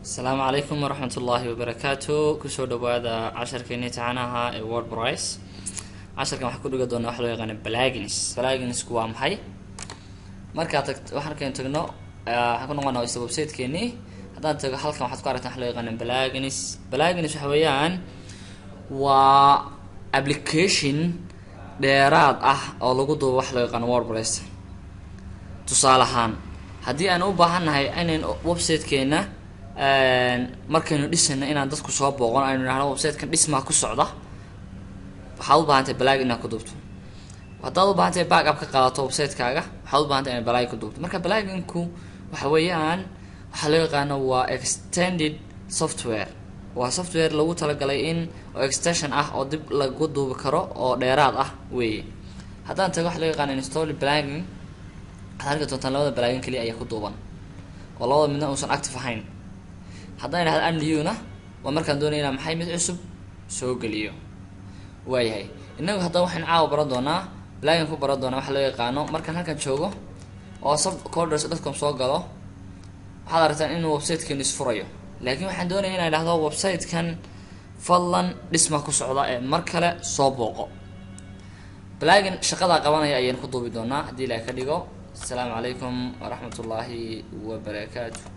السلام عليكم ورحمة الله وبركاته. كسو دوادا عشر كيني تعناها وورد برايس. عشر كم حكوا دونا واحد يغني بلاجنس كوام هاي مركاتك واحد كين تجنو حكون قلنا ويست ويب سايت كيني هذا أنت حلقة واحد قارة حلو يغني بلاجنس حويان و application ديراد أو لوجو واحد يغني وورد برايس تصالحان هدي أنا وباهن أنا ويب سايت كينا markaynu dhisayna inaan dadku soo booqon aynu nahno website-kan dhismaa ku socda waxaad u baahantay balaag inaad ku duubto haddaad u baahantay backup ka qaadato website-kaaga waxaad u baahantay inaad balaag ku duubto marka balaaginku waxa weeyaan waxa loo yaqaano waa extended software waa software lagu talagalay in oo extension ah oo dib lagu duubi karo oo dheeraad ah weeye haddaan tago waxa loo yaqaano install balaagin waxaad arki doontaan labada balaagin kaliya ayaa ku duuban oo labada midna uusan active ahayn haddaan idhahdo unlewna waa markaan doonayna maxay mid cusub soo geliyo waayahay inagu haddaba waxaan caawa baran doonaa plugin ku baran doonaa waxa loo yaqaano markaan halkan joogo oo subcoders.com soo galo waxaad aragtaan inuu website-kan isfurayo laakiin waxaan doonayaa inaan idhahdo website-kan fadlan dhisma ku socda ee mar kale soo booqo plugin shaqada qabanaya ayaan ku duubi doonaa haddii la ka dhigo. السلام عليكم ورحمة الله وبركاته.